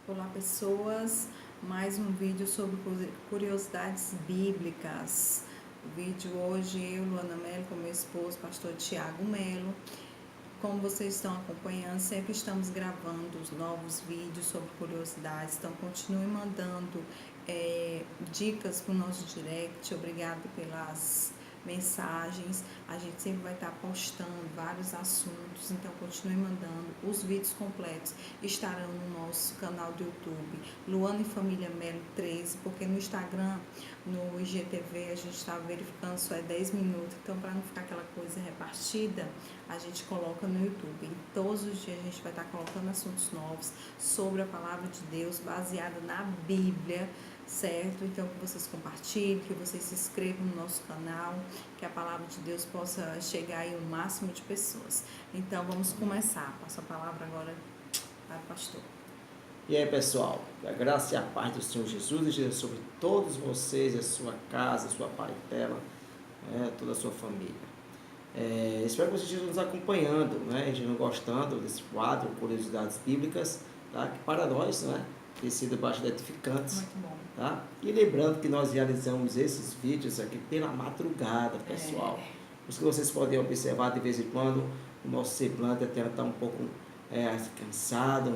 Olá pessoas, mais um vídeo sobre curiosidades bíblicas. O vídeo hoje eu, Luana Melo, com meu esposo, pastor Tiago Melo. Como vocês estão acompanhando, sempre estamos gravando os novos vídeos sobre curiosidades, então continue mandando dicas para o nosso direct. Obrigado pelas mensagens, a gente sempre vai estar postando vários assuntos, então continue mandando. Os vídeos completos estarão no nosso canal do YouTube, Luana e Família Melo 13, porque no Instagram, no IGTV, a gente está verificando só é 10 minutos, então para não ficar aquela coisa repartida, a gente coloca no YouTube. E todos os dias a gente vai estar colocando assuntos novos sobre a Palavra de Deus, baseada na Bíblia, certo? Então que vocês compartilhem, que vocês se inscrevam no nosso canal, que a Palavra de Deus possa chegar aí ao máximo de pessoas. Então vamos começar. Passo a palavra agora para o pastor. E aí, pessoal, que a graça e a paz do Senhor Jesus esteja sobre todos vocês, a sua casa, a sua parentela, toda a sua família. Espero que vocês estejam nos acompanhando, estejam gostando desse quadro, Curiosidades Bíblicas, tá? Que para nós, tem sido bastante edificantes. Muito bom. Tá? E lembrando que nós realizamos esses vídeos aqui pela madrugada, pessoal. Por isso que vocês podem observar de vez em quando o nosso semblante até está um pouco cansado,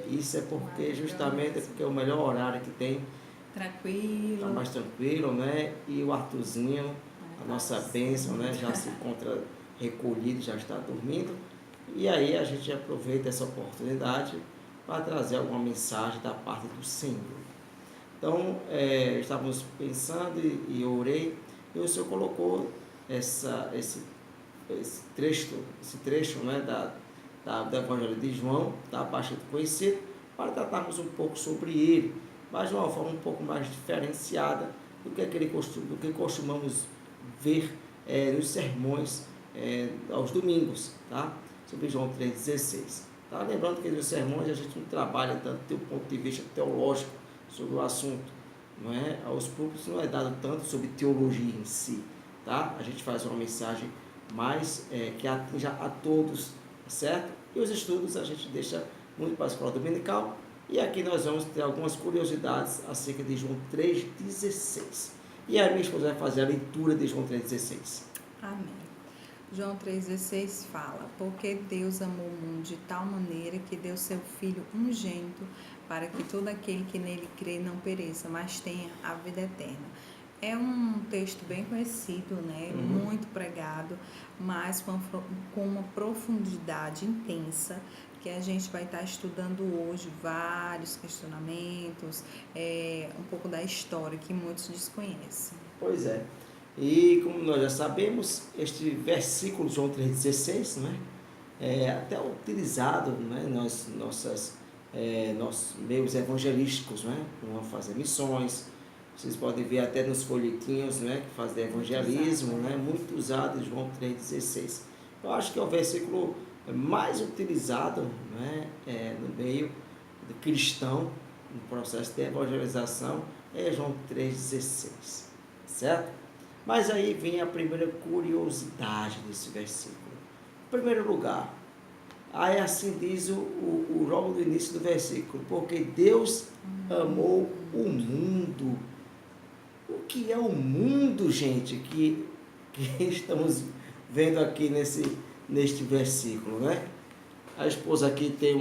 isso é porque justamente porque é o melhor horário que tem. Tranquilo. Está mais tranquilo, E o Arthurzinho, a nossa bênção, já se encontra recolhido, já está dormindo. E aí a gente aproveita essa oportunidade para trazer alguma mensagem da parte do Senhor. Então, estávamos pensando e eu orei, e o Senhor colocou esse trecho do Evangelho de João, bastante conhecido, para tratarmos um pouco sobre ele, mas de uma forma um pouco mais diferenciada do que costumamos ver nos sermões aos domingos, sobre João 3,16. Lembrando que nos sermões a gente não trabalha tanto do ponto de vista teológico sobre o assunto, aos púlpitos não é dado tanto sobre teologia em si, a gente faz uma mensagem mais que atinja a todos, certo? E os estudos a gente deixa muito para a escola dominical, e aqui nós vamos ter algumas curiosidades acerca de João 3,16. E a minha esposa vai fazer a leitura de João 3,16. Amém. João 3,16 fala: porque Deus amou o mundo de tal maneira que deu seu Filho unigênito, para que todo aquele que nele crê não pereça, mas tenha a vida eterna. É um texto bem conhecido, muito pregado, mas com uma profundidade intensa, que a gente vai estar estudando hoje vários questionamentos, um pouco da história que muitos desconhecem. Pois é. E como nós já sabemos, este versículo João 3,16, é até utilizado nossos meios evangelísticos, vamos fazer missões. Vocês podem ver até nos folhetinhos que fazem evangelismo, muito usado em João 3,16. Eu acho que é o versículo mais utilizado no meio do cristão, no processo de evangelização, é João 3,16, certo? Mas aí vem a primeira curiosidade desse versículo. Em primeiro lugar, aí assim diz logo no início do versículo: porque Deus amou o mundo. O que é o mundo, gente, que estamos vendo aqui neste versículo, A esposa aqui tem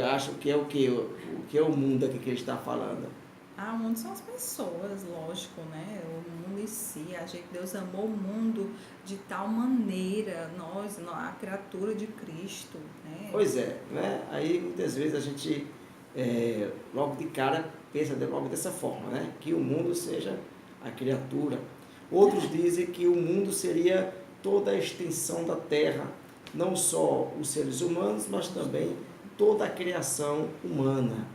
acha que é o que? O que é o mundo aqui que ele está falando? O mundo são as pessoas, lógico, O mundo em si, Deus amou o mundo de tal maneira, a criatura de Cristo, Pois é, Aí muitas vezes a gente, logo de cara, pensa logo dessa forma, Que o mundo seja a criatura. Outros dizem que o mundo seria toda a extensão da terra, não só os seres humanos, mas também toda a criação humana,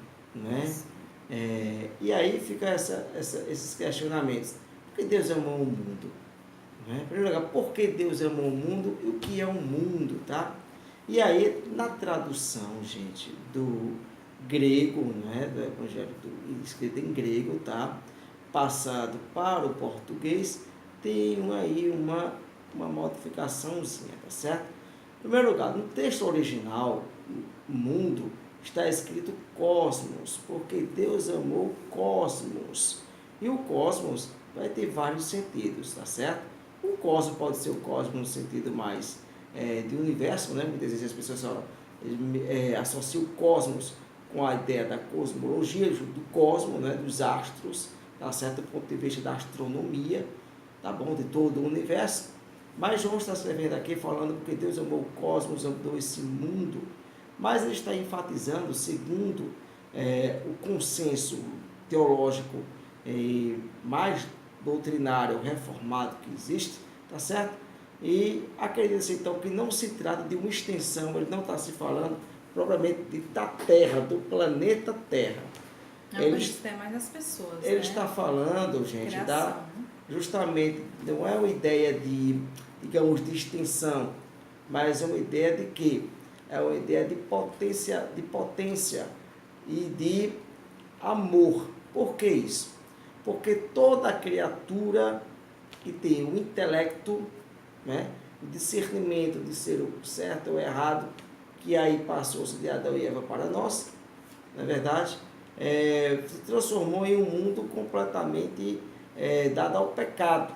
E aí fica esses questionamentos. Por que Deus amou o mundo? Em primeiro lugar, por que Deus amou o mundo e o que é o mundo, E aí, na tradução, gente, do grego, do Evangelho escrito em grego, passado para o português, tem aí uma modificaçãozinha, certo? Em primeiro lugar, no texto original, mundo está escrito cosmos, porque Deus amou o cosmos. E o cosmos vai ter vários sentidos, tá certo? O cosmos pode ser o cosmos no sentido mais de universo, né? Muitas vezes as pessoas associam o cosmos com a ideia da cosmologia, do cosmos, né? Dos astros, tá certo? Do ponto de vista da astronomia, tá bom? De todo o universo. Mas João está escrevendo aqui falando porque Deus amou o cosmos, amou esse mundo. Mas ele está enfatizando, segundo o consenso teológico mais doutrinário, reformado que existe, tá certo? E acredita-se então que não se trata de uma extensão, ele não está se falando propriamente da Terra, do planeta Terra. Não, ele está mais das pessoas. Ele está falando, gente, justamente, não é uma ideia de, digamos, de extensão, mas é uma ideia de quê? É uma ideia de potência e de amor. Por que isso? Porque toda criatura que tem o intelecto, né, o discernimento de ser o certo ou errado, que aí passou-se de Adão e Eva para nós, na verdade, se transformou em um mundo completamente dado ao pecado,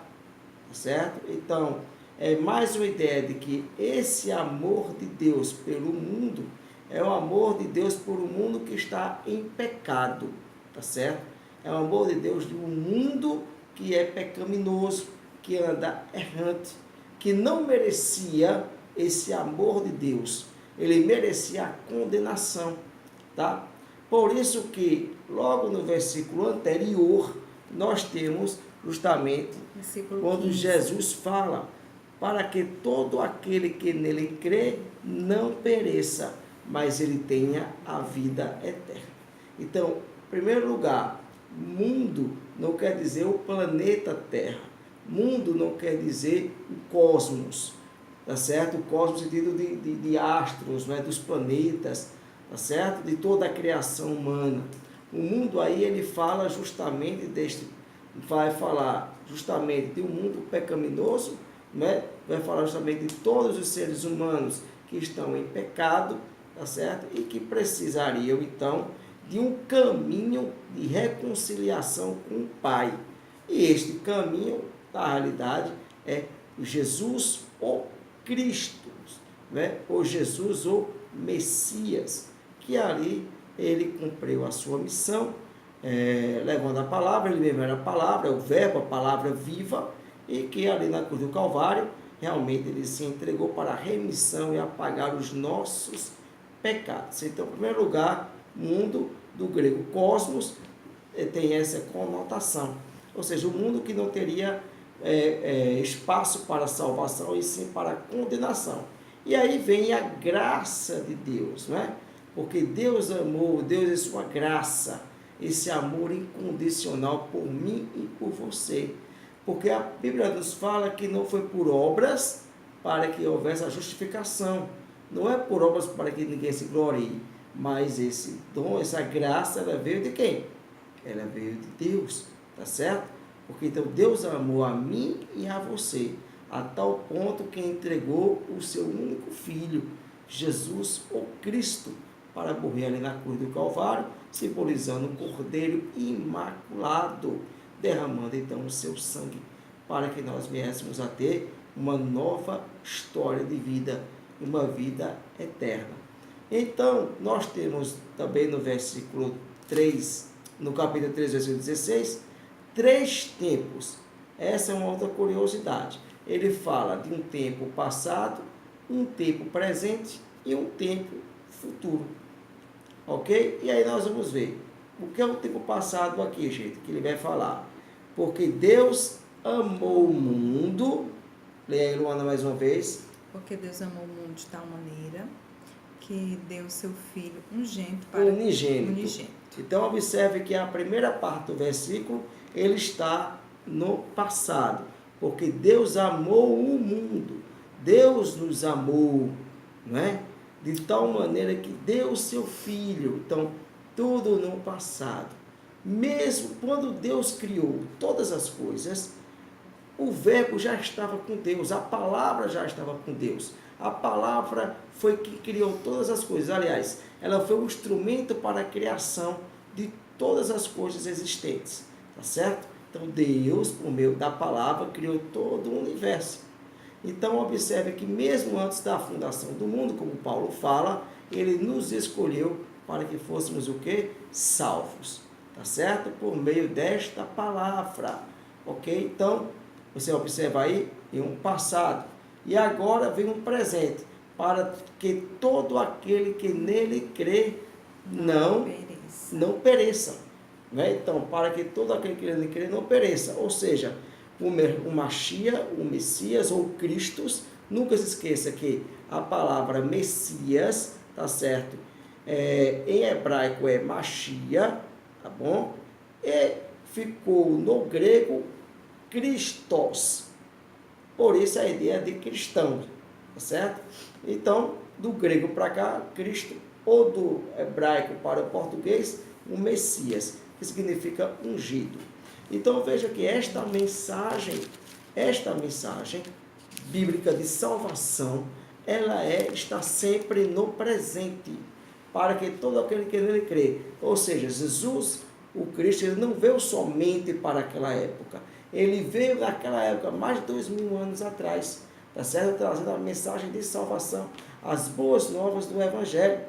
certo? Então, é mais uma ideia de que esse amor de Deus pelo mundo é o amor de Deus por um mundo que está em pecado, tá certo? É o amor de Deus de um mundo que é pecaminoso, que anda errante, que não merecia esse amor de Deus. Ele merecia a condenação, tá? Por isso que, logo no versículo anterior, nós temos justamente quando 15. Jesus fala para que todo aquele que nele crê não pereça, mas ele tenha a vida eterna. Então, em primeiro lugar, mundo não quer dizer o planeta Terra. Mundo não quer dizer o cosmos, tá certo? O cosmos no sentido de astros, né? Dos planetas, tá certo? De toda a criação humana. O mundo aí ele fala justamente vai falar justamente de um mundo pecaminoso, né? Vai falar justamente de todos os seres humanos que estão em pecado, tá certo? E que precisariam então de um caminho de reconciliação com o Pai. E este caminho, na realidade, é Jesus ou Cristo, né? Ou Jesus ou Messias, que ali ele cumpriu a sua missão, levando a palavra, ele mesmo era a palavra, o verbo, a palavra viva, e que ali na cruz do Calvário, realmente ele se entregou para a remissão e apagar os nossos pecados. Então, em primeiro lugar, mundo, do grego cosmos, tem essa conotação, ou seja, o mundo que não teria espaço para salvação e sim para condenação. E aí vem a graça de Deus, né? Porque Deus amou, Deus é sua graça, esse amor incondicional por mim e por você. Porque a Bíblia nos fala que não foi por obras para que houvesse a justificação. Não é por obras para que ninguém se glorie, mas esse dom, essa graça, ela veio de quem? Ela veio de Deus, tá certo? Porque então Deus amou a mim e a você, a tal ponto que entregou o seu único filho, Jesus, o Cristo, para morrer ali na cruz do Calvário, simbolizando um cordeiro imaculado, derramando então o seu sangue, para que nós viéssemos a ter uma nova história de vida, uma vida eterna. Então, nós temos também no versículo 3, no capítulo 3, versículo 16, 3 tempos. Essa é uma outra curiosidade. Ele fala de um tempo passado, um tempo presente e um tempo futuro. Ok? E aí nós vamos ver. O que é o tempo passado aqui, gente? Que ele vai falar. Porque Deus amou o mundo. Leia aí, Luana, mais uma vez. Porque Deus amou o mundo de tal maneira que deu o seu Filho unigênito para unigênito. Então, observe que a primeira parte do versículo, ele está no passado. Porque Deus amou o mundo. Deus nos amou, não é? De tal maneira que deu o seu Filho. Então, tudo no passado. Mesmo quando Deus criou todas as coisas, o verbo já estava com Deus, a palavra já estava com Deus. A palavra foi que criou todas as coisas. Aliás, ela foi um instrumento para a criação de todas as coisas existentes. Tá certo? Então, Deus, por meio da palavra, criou todo o universo. Então, observe que mesmo antes da fundação do mundo, como Paulo fala, ele nos escolheu para que fôssemos o quê? Salvos. Tá certo? Por meio desta palavra. Ok? Então, você observa aí em um passado. E agora vem um presente. Para que todo aquele que nele crê não pereça. Né? Então, para que todo aquele que nele crê não pereça. Ou seja, o Mashiach, o Messias ou Cristo, nunca se esqueça que a palavra Messias, tá certo? Em hebraico é Mashiach, tá bom? E ficou no grego Christos. Por isso a ideia de cristão, tá certo? Então, do grego para cá, Cristo, ou do hebraico para o português, o Messias, que significa ungido. Então veja que esta mensagem bíblica de salvação, ela está sempre no presente, para que todo aquele que nele crê, ou seja, Jesus, o Cristo, ele não veio somente para aquela época, ele veio naquela época, mais de 2000 anos atrás, tá certo? Trazendo a mensagem de salvação, as boas novas do Evangelho,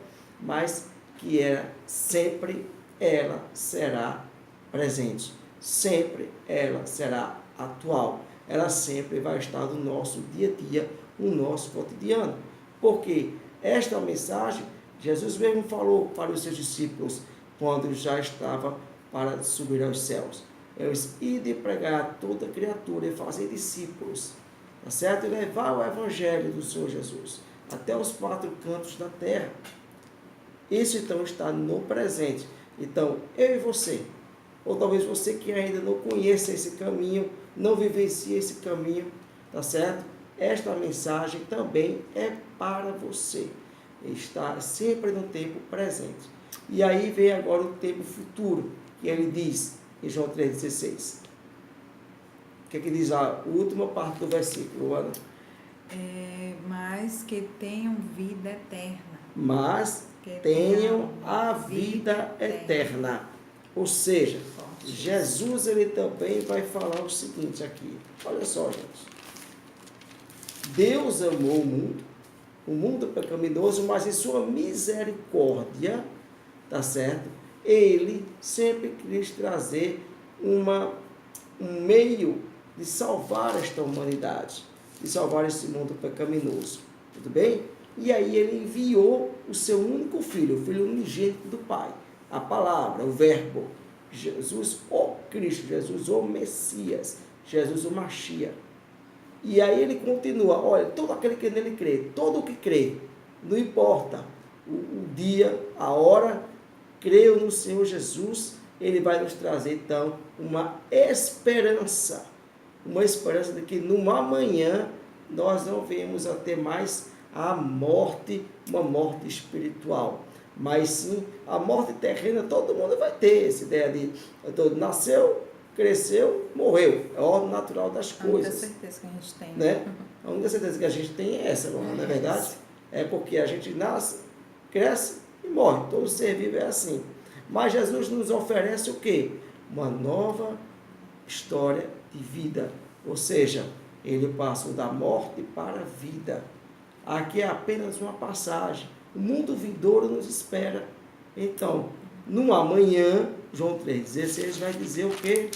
mas que sempre ela será presente. Sempre ela será atual, ela sempre vai estar no nosso dia a dia, no nosso cotidiano, porque esta mensagem, Jesus mesmo falou para os seus discípulos, quando já estava para subir aos céus, ide pregar a toda criatura e fazer discípulos, tá certo? E levar o evangelho do Senhor Jesus, até os 4 cantos da terra. Isso então está no presente. Então, eu e você, ou talvez você que ainda não conheça esse caminho, não vivencia esse caminho, tá certo? Esta mensagem também é para você. Está sempre no tempo presente. E aí vem agora o tempo futuro, que ele diz em João 3,16. O que é que diz a última parte do versículo, Ana? Mas que tenham vida eterna. Mas tenham a vida eterna. Ou seja, Jesus ele também vai falar o seguinte aqui. Olha só, gente. Deus amou o mundo pecaminoso, mas em sua misericórdia, tá certo? Ele sempre quis trazer um meio de salvar esta humanidade, de salvar esse mundo pecaminoso. Tudo bem? E aí ele enviou o seu único filho, o filho unigênito do Pai, a palavra, o verbo, Jesus, o Cristo, Jesus, o Messias, Jesus, o Mashiach. E aí ele continua, olha, todo aquele que nele crê, todo o que crê, não importa o dia, a hora, creio no Senhor Jesus, ele vai nos trazer então uma esperança de que no amanhã nós não venhamos a ter mais a morte, uma morte espiritual, mas sim a morte terrena. Todo mundo vai ter essa ideia de nasceu, cresceu, morreu, é a ordem natural das coisas. A única certeza que a gente tem, né? A única certeza que a gente tem é essa, não é verdade? É porque a gente nasce, cresce e morre, todo ser vivo é assim. Mas Jesus nos oferece o quê? Uma nova história de vida, ou seja, ele passou da morte para a vida. Aqui é apenas uma passagem. O mundo vindouro nos espera. Então, no amanhã, João 3,16 vai dizer o quê?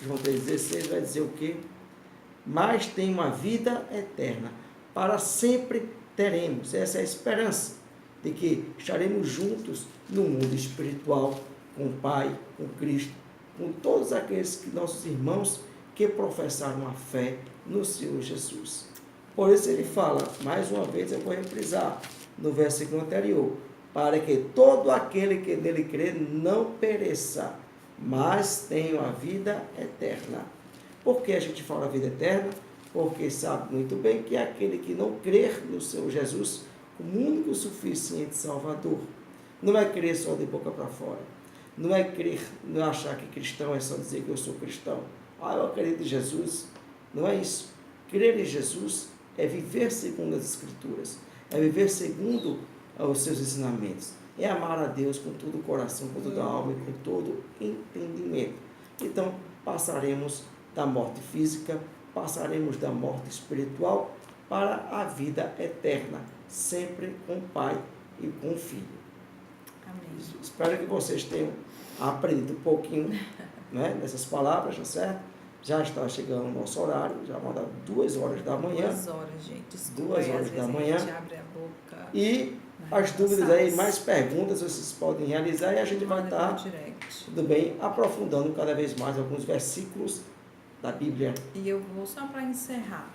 João 3,16 vai dizer o quê? Mas tem uma vida eterna. Para sempre teremos. Essa é a esperança de que estaremos juntos no mundo espiritual, com o Pai, com Cristo, com todos aqueles que nossos irmãos que professaram a fé no Senhor Jesus. Por isso ele fala, mais uma vez eu vou reprisar, no versículo anterior, para que todo aquele que nele crê não pereça, mas tenha a vida eterna. Por que a gente fala vida eterna? Porque sabe muito bem que aquele que não crer no Senhor Jesus, como único suficiente Salvador, não é crer só de boca para fora, não é crer, não é achar que cristão é só dizer que eu sou cristão. Eu acredito em Jesus. Não é isso. Crer em Jesus é viver segundo as Escrituras, é viver segundo os seus ensinamentos, é amar a Deus com todo o coração, com toda a alma e com todo o entendimento. Então, passaremos da morte física, passaremos da morte espiritual para a vida eterna, sempre com o Pai e com o Filho. Amém. Espero que vocês tenham aprendido um pouquinho, né, dessas palavras, tá certo? Já está chegando o nosso horário, já vão dar 2 horas da manhã. 2 horas, gente. Desculpa, 2 aí, às horas da vezes manhã. A gente abre a boca. E né, as dúvidas cansados. aí, mais perguntas vocês podem realizar e a gente vai Manda estar, no direct. tudo bem, aprofundando cada vez mais alguns versículos da Bíblia. E eu vou só para encerrar,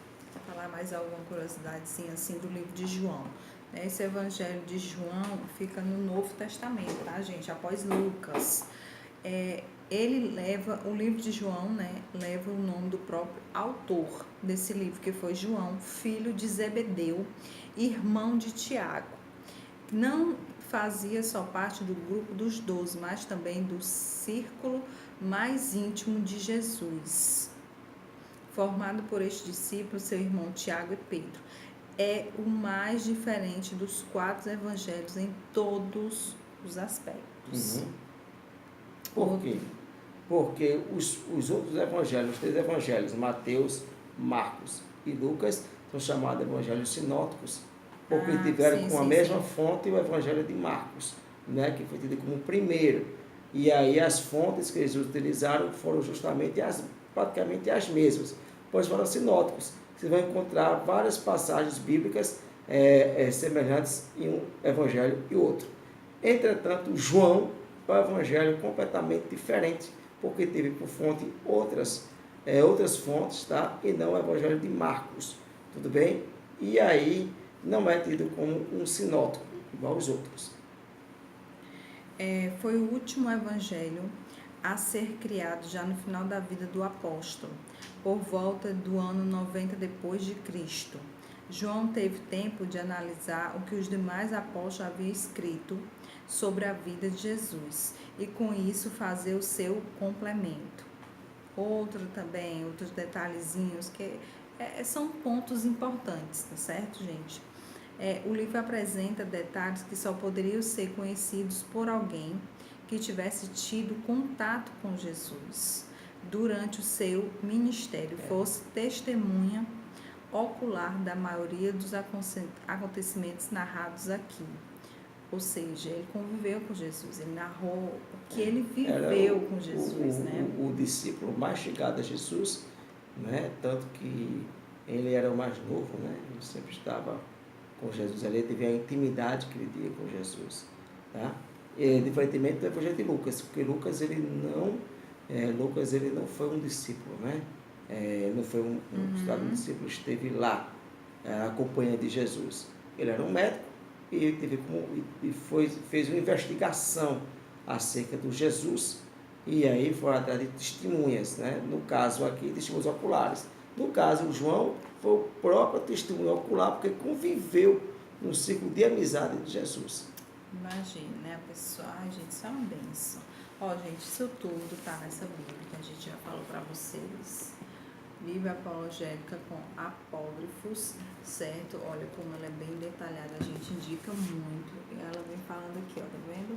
falar mais alguma curiosidade assim do livro de João. Esse evangelho de João fica no Novo Testamento, tá, gente? Após Lucas. Ele leva, o livro de João, né, leva o nome do próprio autor desse livro, que foi João, filho de Zebedeu, irmão de Tiago. Não fazia só parte do grupo dos 12, mas também do círculo mais íntimo de Jesus, formado por este discípulo, seu irmão Tiago e Pedro. É o mais diferente dos 4 evangelhos em todos os aspectos. Por quê? Porque os outros evangelhos, os 3 evangelhos, Mateus, Marcos e Lucas, são chamados evangelhos sinóticos, porque tiveram com a mesma fonte o evangelho de Marcos, né, que foi tido como o primeiro. E aí as fontes que eles utilizaram foram justamente praticamente as mesmas, pois foram sinóticos. Você vai encontrar várias passagens bíblicas semelhantes em um evangelho e outro. Entretanto, João é um evangelho completamente diferente, porque teve por fonte outras fontes, tá? E não o evangelho de Marcos, tudo bem? E aí não é tido como um sinótico, igual aos outros. Foi o último evangelho a ser criado já no final da vida do apóstolo, por volta do ano 90 depois de Cristo. João teve tempo de analisar o que os demais apóstolos haviam escrito sobre a vida de Jesus e com isso fazer o seu complemento. Outros detalhezinhos que são pontos importantes, tá certo, gente? O livro apresenta detalhes que só poderiam ser conhecidos por alguém que tivesse tido contato com Jesus durante o seu ministério, fosse testemunha ocular da maioria dos acontecimentos narrados aqui. Ou seja, ele conviveu com Jesus, ele narrou o que ele viveu com Jesus, né? O discípulo mais chegado a Jesus, né? Tanto que ele era o mais novo, né? Ele sempre estava com Jesus, ele teve a intimidade que ele tinha com Jesus, tá? E, diferentemente do evangelho de Lucas, porque Lucas ele não foi um discípulo, né? Não foi um discípulo, esteve lá acompanhando de Jesus. Ele era um médico e fez uma investigação acerca do Jesus, e aí foram atrás de testemunhas, né? No caso aqui, testemunhas oculares. No caso, o João foi o próprio testemunho ocular, porque conviveu no ciclo de amizade de Jesus. Imagina, né, pessoal? Ai, gente, isso é uma bênção. Ó, gente, isso tudo tá nessa Bíblia que a gente já falou para vocês. Bíblia apologética com apócrifos, certo? Olha como ela é bem detalhada, a gente indica muito. E ela vem falando aqui, ó, tá vendo?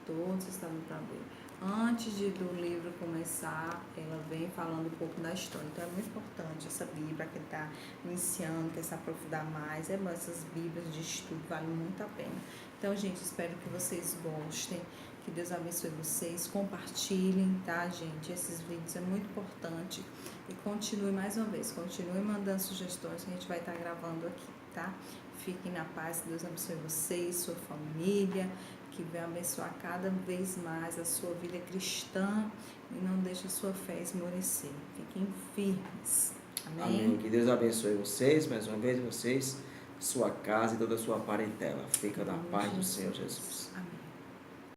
Todos estão para ver. Antes do livro começar, ela vem falando um pouco da história. Então é muito importante essa Bíblia que está iniciando, quer se aprofundar mais. Essas Bíblias de estudo valem muito a pena. Então, gente, espero que vocês gostem. Que Deus abençoe vocês. Compartilhem, tá, gente? Esses vídeos é muito importante. E continue mais uma vez. Continue mandando sugestões que a gente vai estar gravando aqui, tá? Fiquem na paz. Que Deus abençoe vocês, sua família. Que venha abençoar cada vez mais a sua vida cristã e não deixe a sua fé esmorecer. Fiquem firmes. Amém? Amém. Que Deus abençoe vocês, mais uma vez, sua casa e toda a sua parentela. Fica na paz do Senhor Jesus. Amém.